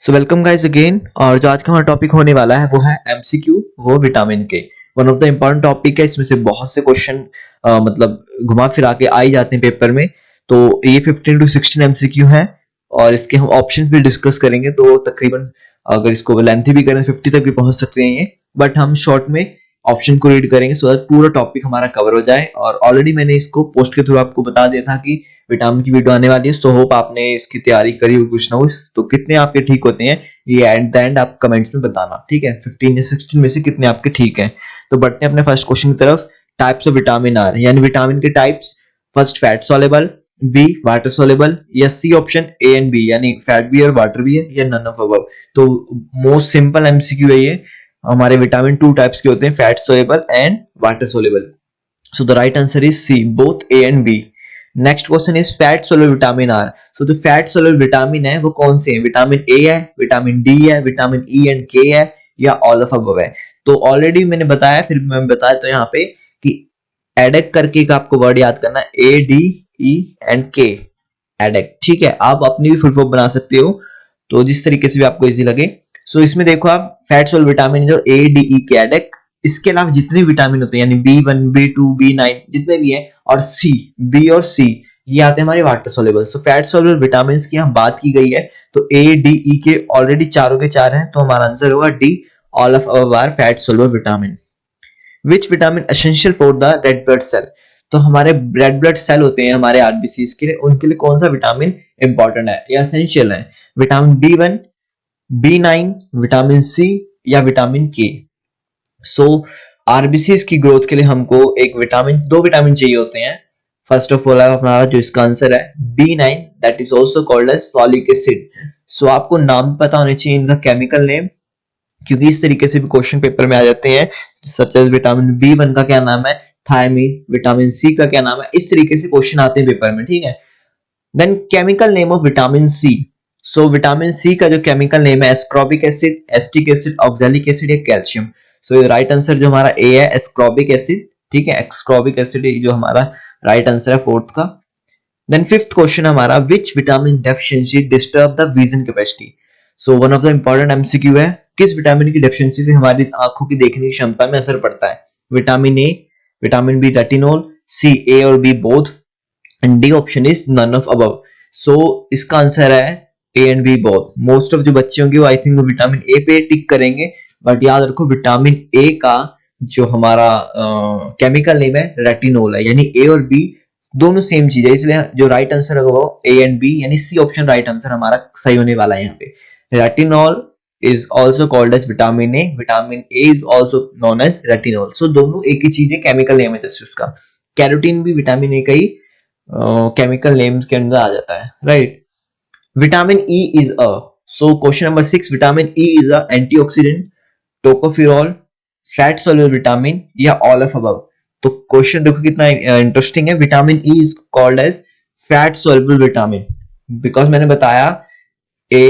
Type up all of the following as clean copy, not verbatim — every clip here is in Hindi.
So welcome guys again. और जो आज का हमारा टॉपिक होने वाला है वो है एमसीक्यू, वो विटामिन के। One of the important topic है, इसमें से बहुत से क्वेश्चन मतलब घुमा फिरा के आ ही जाते हैं पेपर में। तो ये 15 टू 16 एमसीक्यू है और इसके हम ऑप्शंस भी डिस्कस करेंगे। तो तकरीबन अगर इसको लेंथी भी करें 50 तक भी पहुंच सकते हैं ये, बट हम शॉर्ट में ऑप्शन को रीड करेंगे सो दैट पूरा टॉपिक हमारा कवर हो जाए। और ऑलरेडी मैंने इसको पोस्ट के थ्रू आपको बता दिया था कि विटामिन की वीडियो आने वाली है, सो होप आपने इसकी तैयारी करी हो कुछ ना कुछ। तो कितने आपके ठीक होते हैं ये एट द एंड आप कमेंट्स में बताना, ठीक है। 15 या 16 में से कितने आपके ठीक हैं। तो बढ़ते हैं अपने फर्स्ट क्वेश्चन की तरफ। टाइप्स ऑफ विटामिन आर, यानी विटामिन के types. First fat soluble, B water soluble, या C option A and B, यानी फैट भी है और वाटर भी है, या नन ऑफ अबव। तो मोस्ट सिंपल एमसीक्यू है ये। हमारे विटामिन टू टाइप्स के होते हैं, fat soluble and water soluble. So the right answer is C, both A and B. Next question is fat soluble vitamin are. सो जो फैट सोलर विटामिन है वो कौन से हैं? विटामिन ए है, विटामिन डी है, विटामिन ई एंड के है, या ऑल ऑफ अबव है। तो ऑलरेडी मैंने बताया, फिर मैं बताया तो यहाँ पे कि एडेक करके का आपको वर्ड याद करना, ए डी ई एंड के, एडेक। ठीक है, आप अपनी भी फुल फॉर्म बना सकते हो, तो जिस तरीके से भी आपको इजी लगे। सो इसमें देखो आप, फैट सोलर विटामिन जो ए डी ई के, एडेक। इसके अलावा जितने विटामिन होते हैं यानी B1, B2, B9 जितने भी हैं, और सी, बी और सी, ये आते हैं हमारे water soluble. So fat soluble vitamin की हम बात की गई है, तो ए डी ई के ऑलरेडी चारों के चार हैं, तो हमारा आंसर होगा D, all of above are fat soluble vitamin. Which vitamin essential for the red blood cell. तो हमारे रेड ब्लड सेल होते हैं हमारे आरबीसी के लिए, उनके लिए कौन सा विटामिन इंपॉर्टेंट है या एसेंशियल है? Vitamin B1, B9, vitamin C, या विटामिन के। सो आरबीसीज की ग्रोथ के लिए हमको एक विटामिन, दो विटामिन चाहिए होते हैं। फर्स्ट ऑफ ऑल हमारा जो इसका आंसर है B9, that is also called as folic acid. So आपको नाम पता होने चाहिए इनका, केमिकल नेम, क्योंकि इस तरीके से भी क्वेश्चन पेपर में आ जाते हैं। सच एज विटामिन B1 का क्या नाम है? थायमीन। विटामिन सी का क्या नाम है? इस तरीके से क्वेश्चन आते हैं पेपर में, ठीक है। Then chemical name of vitamin C. So vitamin C का जो केमिकल नेम है, ascorbic acid, acetic acid, oxalic acid, या कैल्शियम। सो राइट आंसर जो हमारा ए है, एस्कॉर्बिक एसिड। ठीक है, एस्कॉर्बिक एसिड जो हमारा राइट आंसर है फोर्थ का। देन फिफ्थ क्वेश्चन हमारा, विच vitamin deficiency disturb the vision capacity. So one of the important MCQ है, किस विटामिन की डेफिशिएंसी से हमारी आंखों की देखने की क्षमता में असर पड़ता है? Vitamin A, vitamin B retinol, C A और B both, and D option is none of above. So इसका आंसर है A and B both. Most of जो बच्चे होंगे वो आई थिंक विटामिन ए पे टिक करेंगे, बट याद रखो विटामिन ए का जो हमारा केमिकल नेम है रेटिनोल है, यानी ए और बी दोनों सेम चीज है, इसलिए जो राइट आंसर होगा वो ए एंड बी, यानी सी ऑप्शन राइट आंसर हमारा सही होने वाला है यहाँ पे। Retinol is also called as vitamin A, vitamin A is also known as retinol। so दोनों एक ही चीज है, केमिकल नेम है जस्ट उसका। कैरोटीन भी विटामिन ए का ही केमिकल नेम्स के अंदर आ जाता है, right. Vitamin E is a, so question number 6, vitamin E is a antioxidant, tocopherol, fat soluble vitamin, या ऑल ऑफ अबव। तो क्वेश्चन देखो कितना इंटरेस्टिंग है। Vitamin E is called as fat soluble vitamin, because मैंने बताया ए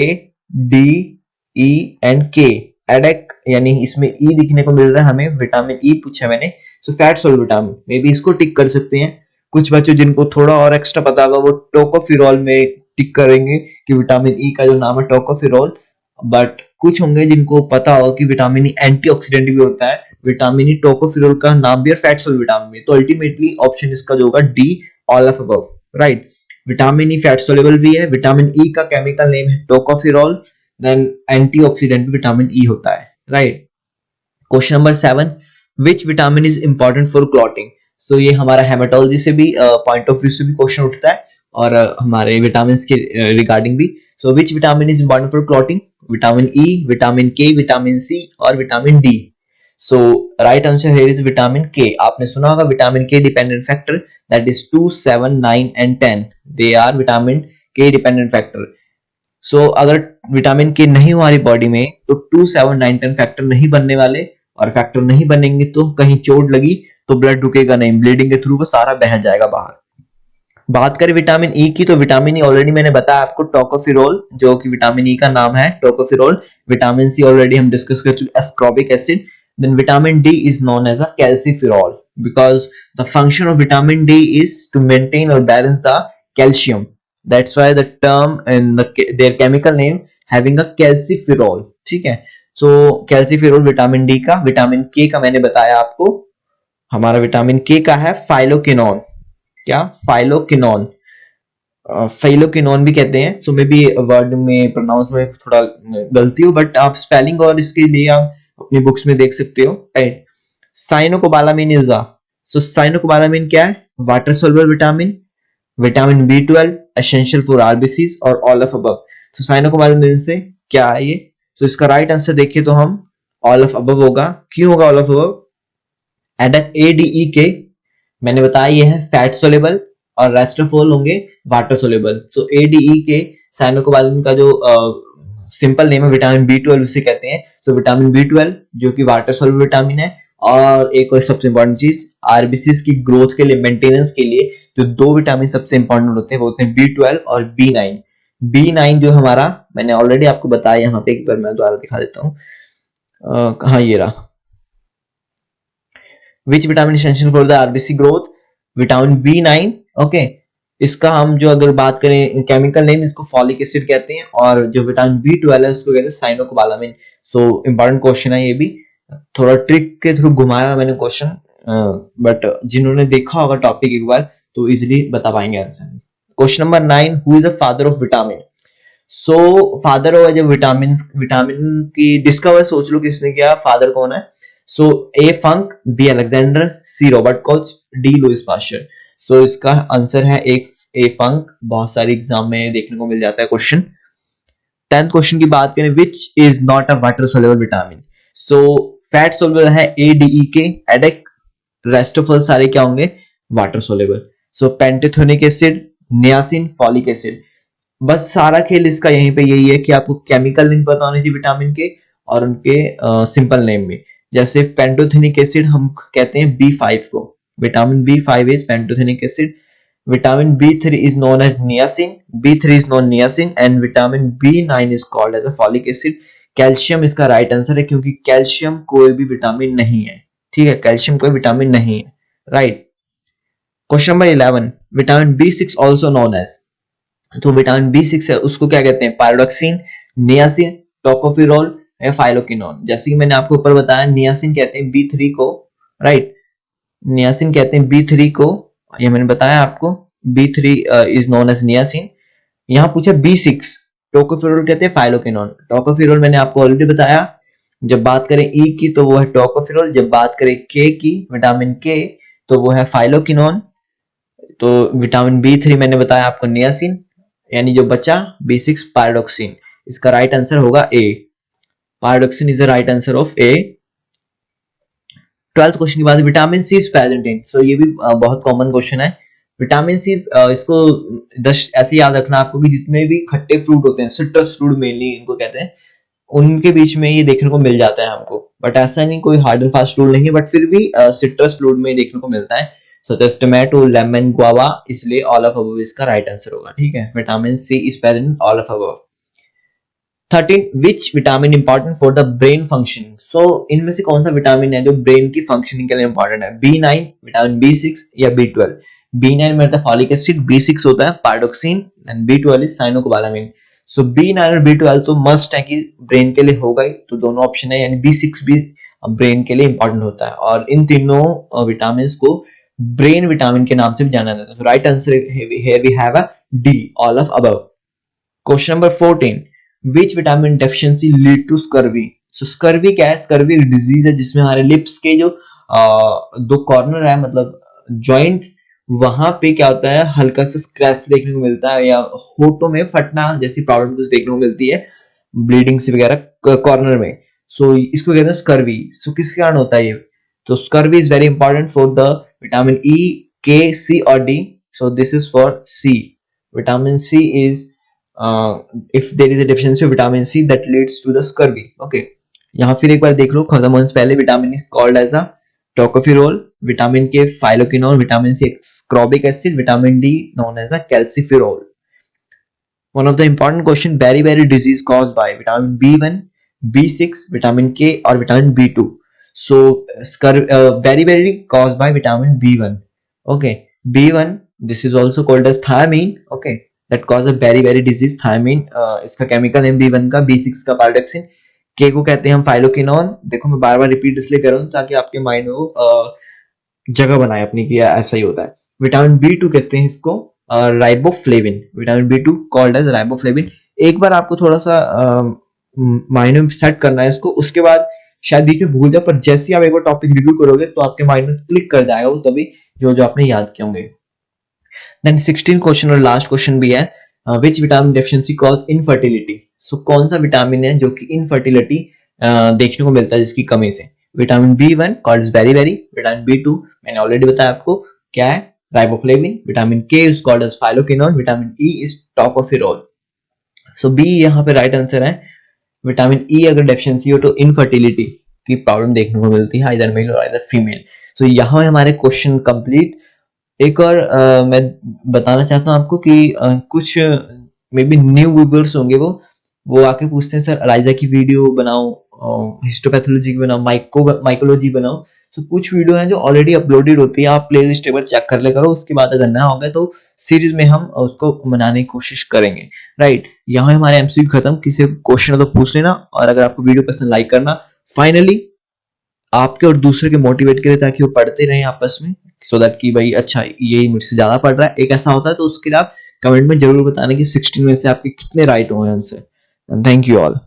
डी ई एंड के, एडेक, यानी इसमें ई दिखने को मिल रहा है हमें, विटामिन ई पूछा मैंने। So fat soluble vitamin, may be इसको टिक कर सकते हैं। कुछ बच्चों जिनको थोड़ा और एक्स्ट्रा पता होगा वो टोकोफेरॉल में टिक करेंगे कि विटामिन ई का जो नाम है टोकोफेरॉल, बट कुछ होंगे जिनको पता होगा कि विटामिन ई एंटीऑक्सीडेंट भी होता है। विटामिन ई टोकोफेरॉल का नाम भी है फैट सोल्यूबल विटामिन में, तो अल्टीमेटली ऑप्शन इसका जो होगा D, all of above, right. Vitamin E fat soluble भी है, विटामिन ई का केमिकल नेम है टोकोफेरॉल, देन एंटीऑक्सीडेंट भी विटामिन ई होता है, right. Question number 7, which vitamin is important for clotting. So ये हमारा हेमाटोलॉजी से भी पॉइंट ऑफ व्यू से भी क्वेश्चन उठता है, और हमारे विटामिन के रिगार्डिंग भी। So which vitamin is important for clotting? Vitamin E, vitamin K, vitamin C, और vitamin D. So right answer here is vitamin K. आपने सुना होगा vitamin K dependent factor, that is 2, 7, 9 and 10, they are vitamin K dependent factor. So अगर विटामिन के नहीं हमारी बॉडी में, तो 2, 7, 9, 10 फैक्टर नहीं बनने वाले, और फैक्टर नहीं बनेंगे तो कहीं चोट लगी तो ब्लड रुकेगा नहीं, ब्लीडिंग के थ्रू वो सारा बह जाएगा बाहर। बात करें विटामिन ई की, तो विटामिन ई ऑलरेडी मैंने बताया आपको, टोकोफेरॉल, जो कि विटामिन ई का नाम है टोकोफेरॉल। विटामिन सी ऑलरेडी हम डिस्कस कर चुके, ascorbic acid. Then vitamin D is known as a calciferol, because the function of vitamin D is to maintain और balance the calcium, that's why the term and their chemical name having a calciferol, ठीक है। सो कैल्सीफेरॉल विटामिन डी का, विटामिन के का मैंने बताया आपको, हमारा विटामिन के का है फाइलोकिनोन, क्या फाइलोकिनोन, फाइलोकिनोन भी कहते हैं। सो मे बी वर्ड में प्रोनाउंस में थोड़ा गलती हो, बट आप स्पेलिंग और इसके लिए आप अपनी बुक्स में देख सकते हो, right. Cyanocobalamin is a, so cyanocobalamin क्या है, water soluble vitamin, vitamin B12 essential for RBCs और ऑल ऑफ अबव। तो साइनोकोबालामिन से क्या है ये, तो इसका राइट आंसर देखिए तो हम ऑल ऑफ अबव होगा। क्यों होगा ऑल ऑफ अबव, एडक ADE के मैंने बताया ये है फैट सोलेबल और रेस्ट ऑफ ऑल होंगे वाटर सोलेबल। सो ADE के साइनोकोबालामिन का जो सिंपल नेम है विटामिन B12 उसे कहते हैं। तो विटामिन B12 जो कि वाटर सोलेबल विटामिन है, और एक और सबसे इंपॉर्टेंट चीज आरबीसीज की ग्रोथ के लिए, मेंटेनेंस के लिए जो दो विटामिन सबसे इंपॉर्टेंट होते हैं वो होते हैं B12 और B9। B9 जो हमारा मैंने ऑलरेडी आपको बताया, यहाँ पे एक बार मैं दोबारा दिखा देता हूँ, हाँ ये रहा, विच vitamin essential for the RBC growth, vitamin B9, okay. इसका हम जो अगर बात करें केमिकल नेम, इसको फॉलिक एसिड कहते हैं, और जो विटामिन B12 है उसको कहते हैं साइनोकोबालामिन। सो इंपॉर्टेंट क्वेश्चन है ये भी, थोड़ा ट्रिक के थ्रू घुमाया मैंने क्वेश्चन, बट जिन्होंने देखा होगा टॉपिक एक बार तो इजिली बता पाएंगे answer. Question number 9, who is the father of vitamin. So father of जो विटामिन, विटामिन की डिस्कवर सोच लो किसने किया, फादर कौन है। So A Funk, B Alexander, C Robert Koch, D Louis Pasteur. So इसका आंसर है एक ए फंक, बहुत सारे एग्जाम में देखने को मिल जाता है क्वेश्चन। 10th क्वेश्चन की बात करें, which is not a water soluble vitamin. So fat soluble है ADE ADEK, rest of all सारे क्या होंगे water soluble. So pantothenic acid, niacin, folic acid. बस सारा खेल इसका यहीं पे यही है कि आपको केमिकल नेम पता होने चाहिए विटामिन के और उनके सिंपल नेम में। जैसे पेंटोथेनिक एसिड हम कहते हैं B5 को, vitamin B5 is pantothenic acid, vitamin B3 is known as niacin, B3 is known niacin and vitamin B9 is called as a folic acid। Calcium इसका राइट आंसर है क्योंकि कैल्शियम कोई भी विटामिन नहीं है, ठीक है, कैल्शियम कोई विटामिन नहीं है, right. Question number 11, vitamin B6 also known as, तो विटामिन B6 है उसको क्या कहते हैं, पायरोक्सिन, नियासिन, टोकोफिरोल या फाइलोकिनोन। जैसे कि मैंने आपको ऊपर बताया, नियासिन कहते हैं B3 को, राइट, नियासिन कहते हैं B3 को, ये मैंने बताया आपको, B3 is known as niacin. यहाँ पूछा B6, टोकोफिरोल कहते हैं फाइलोकिनोन। टोकोफिरोल मैंने आपको ऑलरेडी बताया, जब बात करें E की तो वो है टोकोफिरोल, जब बात करें K की, विटामिन K, तो वो है फाइलोकिनोन। तो विटामिन B3 मैंने बताया आपको नियासिन, यानी जो बचा B6 पायरोक्सिन। इसका राइट आंसर होगा A, pyridoxine is the right answer of A। 12th question की बात, vitamin C is present in, so ये भी बहुत कॉमन क्वेश्चन है। विटामिन सी इसको ऐसे याद रखना आपको कि जितने भी खट्टे फ्रूट होते हैं, सिट्रस फ्रूट मेनली इनको कहते हैं, उनके बीच में ये देखने को मिल जाता है हमको, बट ऐसा नहीं कोई हार्ड एंड फास्ट रूल नहीं है, बट फिर भी सिट्रस फ्रूट में देखने को मिलता है, such as tomato, lemon, guava, इसलिए ऑल ऑफ अबव इसका राइट आंसर होगा, ठीक है। Vitamin C is present in all of above. 13, which vitamin important for the brain function. So इनमें से कौन सा विटामिन है जो ब्रेन की फंक्शनिंग के लिए इंपॉर्टेंट है, B9, विटामिन B6 या B12। B9 में होता है फॉलिक एसिड, B6 होता है pyroxene and B12 is cyanocobalamin. So B9 और B12 तो मस्ट है कि ब्रेन के लिए होगा ही, तो दोनों ऑप्शन है, यानी B6 भी ब्रेन के लिए इंपॉर्टेंट होता है, और इन तीनों विटामिन को ब्रेन विटामिन के नाम से भी जाना जाता है। Right answer here we have a D, all of above. Question number 14, which vitamin deficiency lead to scurvy. So scurvy क्या है, स्कर्वी एक डिजीज है जिसमें हमारे लिप्स के जो दो कॉर्नर है, मतलब जॉइंट्स, वहां पे क्या होता है हल्का सा स्क्रैच देखने को मिलता है, या होठों में फटना जैसी प्रॉब्लम कुछ देखने को मिलती है, ब्लीडिंग से वगैरह कॉर्नर में। सो इसको कहते हैं स्कर्वी। सो किस कारण होता है ये, तो scurvy is very important for the vitamin E, K, C और D। So this is for C, vitamin C is if there is a deficiency of vitamin C that leads to the scurvy, okay। यहाँ फिर एक बार देख लो, खत्म होने से पहले, vitamin is called as a tocopherol, vitamin K फाइलोकिनोन, vitamin C ascorbic acid, vitamin D known as a calciferol। one of the important question, beriberi disease caused by vitamin B1, B6, vitamin K और vitamin B2। so beriberi caused by vitamin B1, okay। B1 this is also called as thiamine, okay। That cause a very very disease thiamine. इसका केमिकल नेम B1 का, B6 का पायरोडक्सिन, के को कहते हैं हम फाइलोकिनोन। देखो मैं बार बार रिपीट इसलिए कर रहा हूँ ताकि आपके माइंड में वो जगह बनाए अपनी कि ऐसा ही होता है। विटामिन B2 कहते हैं इसको riboflavin, vitamin B2 called as riboflavin. एक बार आपको थोड़ा सा माइंड में सेट करना है इसको, उसके बाद शायद बीच में भूल जाए, पर जैसे ही आप एक बार टॉपिक रिव्यू करोगे तो आपके माइंड में क्लिक कर जाएगा वो तभी, जो जो आपने याद किए होंगे। देन 16 क्वेश्चन और लास्ट क्वेश्चन भी है, which vitamin deficiency cause infertility. So कौन सा विटामिन है जो कि इनफर्टिलिटी देखने को मिलता है जिसकी कमी से। Vitamin B1 called is beri, vitamin B2 मैंने ऑलरेडी बताया आपको क्या है, riboflavin. Vitamin K is called as phylloquinone. Vitamin E is tocopherol. So B यहाँ पे राइट आंसर है। विटामिन E अगर डेफिशिएंसी हो तो इनफर्टिलिटी की प्रॉब्लम देखने को मिलती है, आइदर मेल और आइदर फीमेल। सो यहाँ हमारे क्वेश्चन कंप्लीट। एक और मैं बताना चाहता हूँ आपको कि कुछ मे बी न्यू व्यूअर्स होंगे, वो आके पूछते हैं सर एलाइजा की वीडियो बनाओ, हिस्टोपैथोलॉजी की बनाओ, माइकोलॉजी बनाओ। तो कुछ वीडियो हैं जो ऑलरेडी अपलोडेड होती है, आप प्लेलिस्ट एक बार चेक कर ले करो, उसके बाद अगर ना होगा तो सीरीज में हम उसको बनाने की कोशिश करेंगे। राइट, यहाँ हमारे एमसीक्यू खत्म। किसी क्वेश्चन तो पूछ लेना, और अगर आपको वीडियो पसंद लाइक करना। फाइनली आपके और दूसरे के मोटिवेट करे ताकि वो पढ़ते रहें आपस में, सो दैट कि भाई अच्छा ये मुझसे ज्यादा पढ़ रहा है, एक ऐसा होता है, तो उसके लिए आप कमेंट में जरूर बताना कि 16 में से आपके कितने राइट हुए हैं आंसर। Thank you all.